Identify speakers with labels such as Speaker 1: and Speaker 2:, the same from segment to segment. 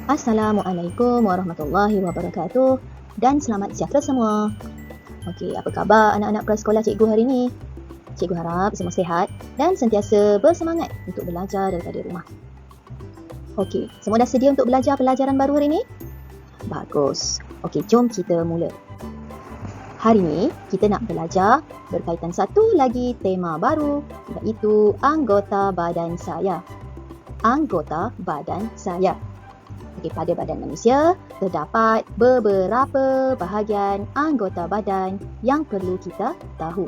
Speaker 1: Assalamualaikum warahmatullahi wabarakatuh dan selamat sejahtera semua. Okey, apa khabar anak-anak prasekolah cikgu hari ini? Cikgu harap semua sihat dan sentiasa bersemangat untuk belajar daripada rumah. Okey, semua dah sedia untuk belajar pelajaran baru hari ini? Bagus. Okey, jom kita mula. Hari ini kita nak belajar berkaitan satu lagi tema baru, iaitu anggota badan saya. Anggota badan saya. Okey, pada badan manusia terdapat beberapa bahagian anggota badan yang perlu kita tahu.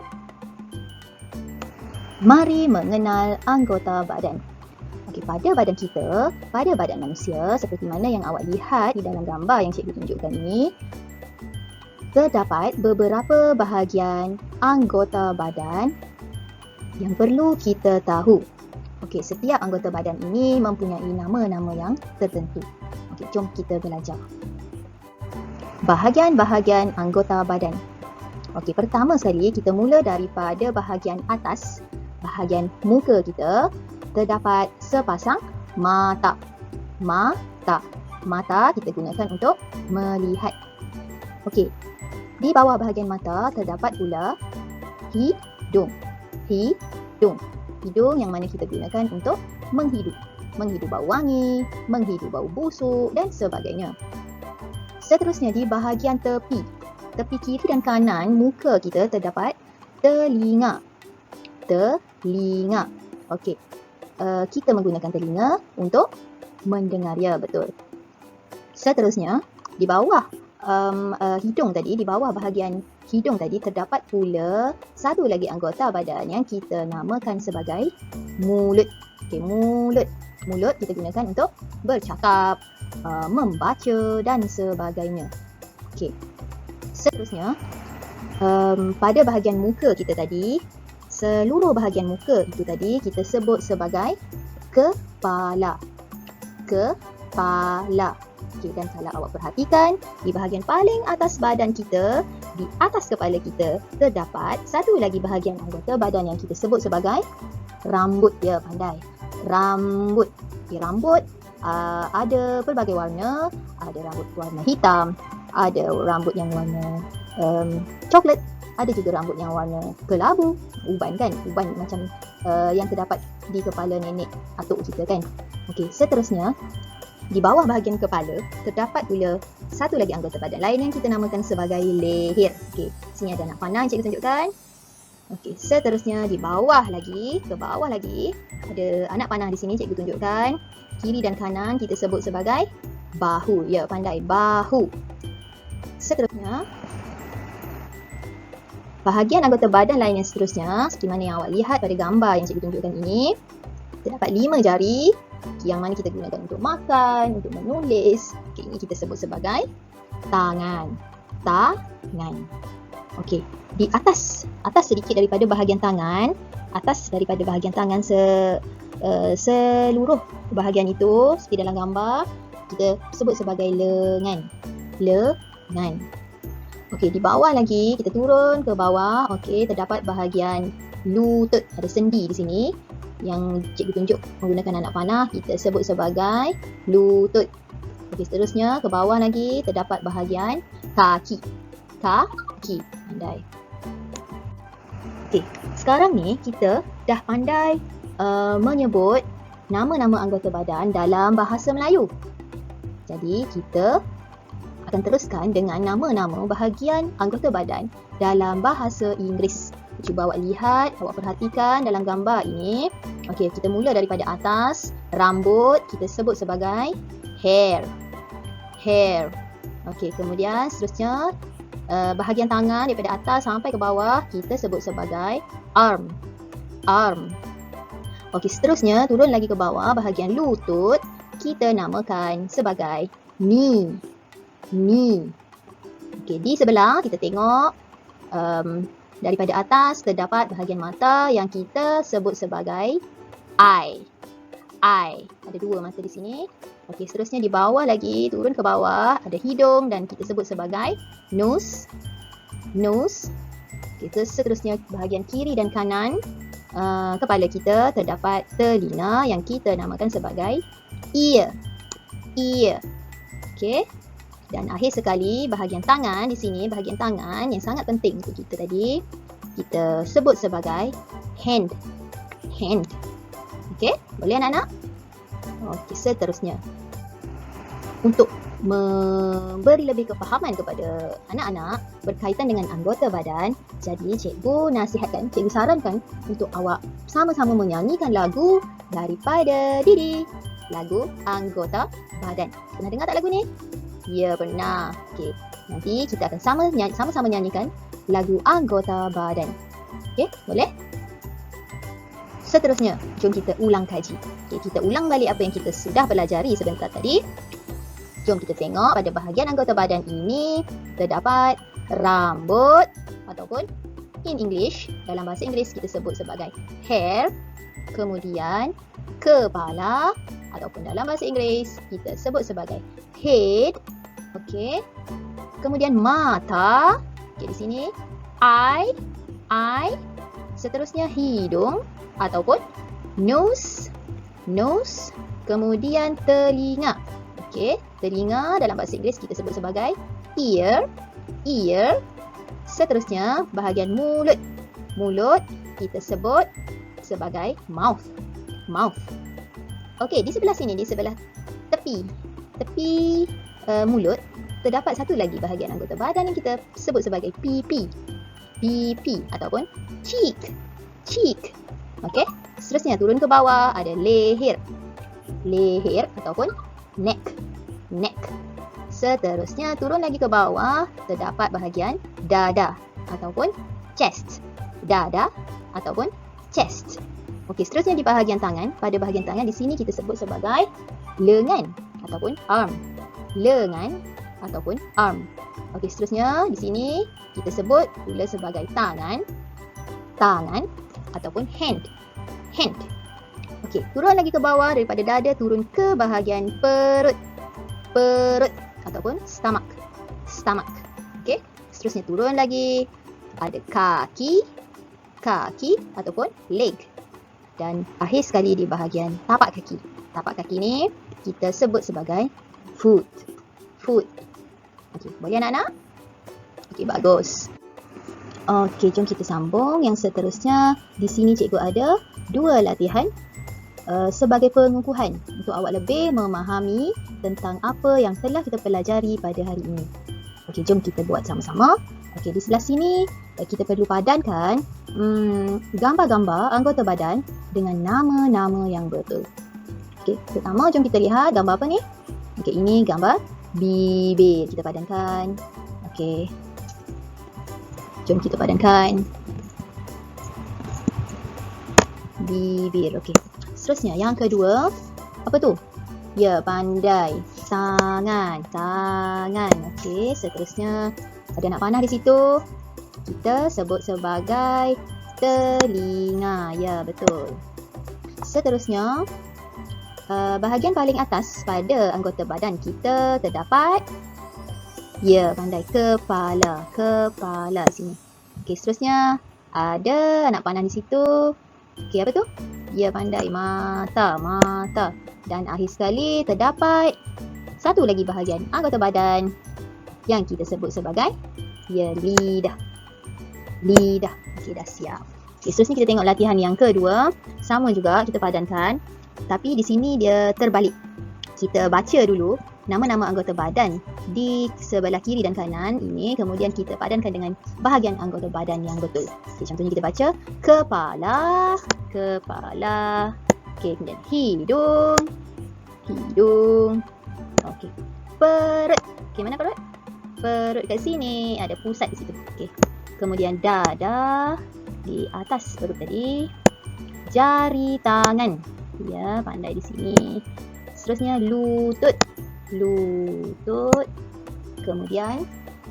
Speaker 1: Mari mengenal anggota badan. Okey, pada badan kita, pada badan manusia seperti mana yang awak lihat di dalam gambar yang cikgu tunjukkan ini, terdapat beberapa bahagian anggota badan yang perlu kita tahu. Okey, setiap anggota badan ini mempunyai nama-nama yang tertentu. Okey, jom kita belajar. Bahagian-bahagian anggota badan. Okey, pertama sekali kita mula daripada bahagian atas, bahagian muka kita, terdapat sepasang mata. Mata. Mata kita gunakan untuk melihat. Okey, di bawah bahagian mata terdapat pula hidung. Hidung. Hidung yang mana kita gunakan untuk menghidup. Menghidup bau wangi, menghidup bau busuk dan sebagainya. Seterusnya di bahagian tepi. Tepi kiri dan kanan muka kita terdapat telinga. Telinga. Okey. Kita menggunakan telinga untuk mendengar, ya, betul. Seterusnya di bawah hidung tadi, di bawah bahagian hidung tadi terdapat pula satu lagi anggota badan yang kita namakan sebagai mulut. Okey, mulut. Mulut kita gunakan untuk bercakap, membaca dan sebagainya. Okey. Seterusnya, pada bahagian muka kita tadi, seluruh bahagian muka itu tadi kita sebut sebagai kepala. Kepala. Okey, dan kalau awak perhatikan, di bahagian paling atas badan kita, di atas kepala kita, terdapat satu lagi bahagian anggota badan yang kita sebut sebagai rambut. Ya, pandai. Rambut. Okey, rambut ada pelbagai warna. Ada rambut warna hitam, ada rambut yang warna coklat, ada juga rambut yang warna kelabu. Uban kan? Uban macam yang terdapat di kepala nenek atuk kita kan? Okey, seterusnya di bawah bahagian kepala terdapat pula satu lagi anggota badan lain yang kita namakan sebagai leher. Okey, sini ada anak panah yang cikgu tunjukkan. Okey, seterusnya di bawah lagi, ke bawah lagi, ada anak panah di sini cikgu tunjukkan. Kiri dan kanan kita sebut sebagai bahu. Ya, pandai, bahu. Seterusnya, bahagian anggota badan lain yang seterusnya, seperti mana yang awak lihat pada gambar yang cikgu tunjukkan ini, terdapat 5 jari yang mana kita gunakan untuk makan, untuk menulis. Okey, ini kita sebut sebagai tangan. Tangan. Okey, di atas sedikit daripada bahagian tangan, atas daripada bahagian tangan seluruh bahagian itu seperti dalam gambar, kita sebut sebagai lengan. Lengan. Okey, di bawah lagi, kita turun ke bawah. Okey, terdapat bahagian lutut. Ada sendi di sini yang cikgu tunjuk menggunakan anak panah, kita sebut sebagai lutut. Okey, seterusnya ke bawah lagi terdapat bahagian kaki. Kaki. Pandai. Okey, sekarang ni kita dah pandai menyebut nama-nama anggota badan dalam bahasa Melayu. Jadi kita akan teruskan dengan nama-nama bahagian anggota badan dalam bahasa Inggeris. Cuba awak lihat, awak perhatikan dalam gambar ini. Okey, kita mula daripada atas. Rambut kita sebut sebagai hair. Hair. Okey, kemudian seterusnya bahagian tangan daripada atas sampai ke bawah kita sebut sebagai arm. Arm. Okey, seterusnya turun lagi ke bawah, bahagian lutut kita namakan sebagai knee. Knee. Okey, di sebelah kita tengok daripada atas terdapat bahagian mata yang kita sebut sebagai eye. Eye. Ada 2 mata di sini. Okey, seterusnya di bawah lagi, turun ke bawah, ada hidung dan kita sebut sebagai nose. Nose. Okey, seterusnya bahagian kiri dan kanan kepala kita terdapat telinga yang kita namakan sebagai ear. Ear. Okey. Dan akhir sekali, bahagian tangan di sini, bahagian tangan yang sangat penting untuk kita tadi, kita sebut sebagai hand. Hand. Okey, boleh anak-anak? Okey, seterusnya. Untuk memberi lebih kefahaman kepada anak-anak berkaitan dengan anggota badan, jadi cikgu nasihatkan, cikgu sarankan untuk awak sama-sama menyanyikan lagu daripada Didi. Lagu anggota badan. Pernah dengar tak lagu ni? Ya, pernah. Okey. Nanti kita akan sama-sama nyanyikan lagu anggota badan. Okey, boleh? Seterusnya, jom kita ulang kaji. Okey, kita ulang balik apa yang kita sudah pelajari sebentar tadi. Jom kita tengok pada bahagian anggota badan ini terdapat rambut ataupun in English, dalam bahasa Inggeris kita sebut sebagai hair, kemudian kepala ataupun dalam bahasa Inggeris kita sebut sebagai head. Okey. Kemudian mata. Okey, di sini eye. Seterusnya hidung ataupun nose. Kemudian telinga. Okey, telinga dalam bahasa Inggeris kita sebut sebagai ear. Seterusnya bahagian mulut kita sebut sebagai mouth. Okey, di sebelah sini, di sebelah tepi mulut terdapat satu lagi bahagian anggota badan yang kita sebut sebagai pipi ataupun cheek. Okey, seterusnya turun ke bawah ada leher ataupun neck. Seterusnya turun lagi ke bawah terdapat bahagian dada ataupun chest. Okey, seterusnya di bahagian tangan. Pada bahagian tangan di sini kita sebut sebagai lengan ataupun arm. Okey, seterusnya di sini kita sebut pula sebagai tangan ataupun hand. Okey, turun lagi ke bawah daripada dada turun ke bahagian perut ataupun stomach. Okey, seterusnya turun lagi ada kaki ataupun leg. Dan akhir sekali di bahagian tapak kaki. Tapak kaki ni kita sebut sebagai foot. Okey, boleh anak-anak? Okey, bagus. Okey, jom kita sambung yang seterusnya. Di sini cikgu ada 2 latihan sebagai pengukuhan untuk awak lebih memahami tentang apa yang telah kita pelajari pada hari ini. Okey, jom kita buat sama-sama. Okey, di sebelah sini kita perlu padankan gambar-gambar anggota badan dengan nama-nama yang betul. Okey, pertama jom kita lihat gambar apa ni? Okey, ini gambar bibir. Kita padankan. Okey. Jom kita padankan. Bibir. Okey. Seterusnya yang kedua, apa tu? Ya, pandai. Tangan. Okey, seterusnya ada anak panah di situ. Kita sebut sebagai telinga. Ya, betul. Seterusnya, bahagian paling atas pada anggota badan kita terdapat, ya, pandai, kepala sini. Okey, seterusnya ada anak panah di situ. Okey, apa tu? Ya, pandai, mata. Dan akhir sekali terdapat satu lagi bahagian anggota badan yang kita sebut sebagai, ya, lidah. Okey, dah siap. Okey, seterusnya kita tengok latihan yang kedua. Sama juga kita padankan. Tapi di sini dia terbalik. Kita baca dulu nama-nama anggota badan di sebelah kiri dan kanan ini. Kemudian kita padankan dengan bahagian anggota badan yang betul. Okay, contohnya kita baca kepala. Okay, kemudian hidung. Okay, perut. Okay, mana perut? Perut kat sini. Ada pusat di situ. Okay. Kemudian dada di atas perut tadi. Jari tangan. Ya, pandai di sini. Seterusnya lutut. Kemudian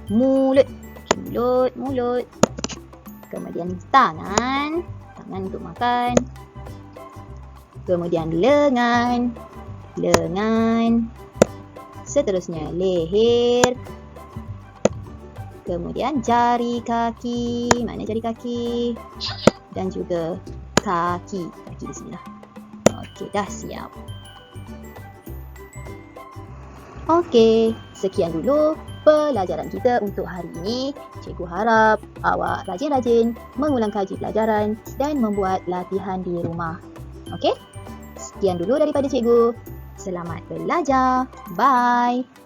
Speaker 1: mulut. Kemudian tangan untuk makan. Kemudian lengan. Seterusnya leher. Kemudian jari kaki. Mana jari kaki? Dan juga kaki. Kaki di sini lah. Okey, dah siap. Okey, sekian dulu pelajaran kita untuk hari ini. Cikgu harap awak rajin-rajin mengulang kaji pelajaran dan membuat latihan di rumah. Okey? Sekian dulu daripada cikgu. Selamat belajar. Bye.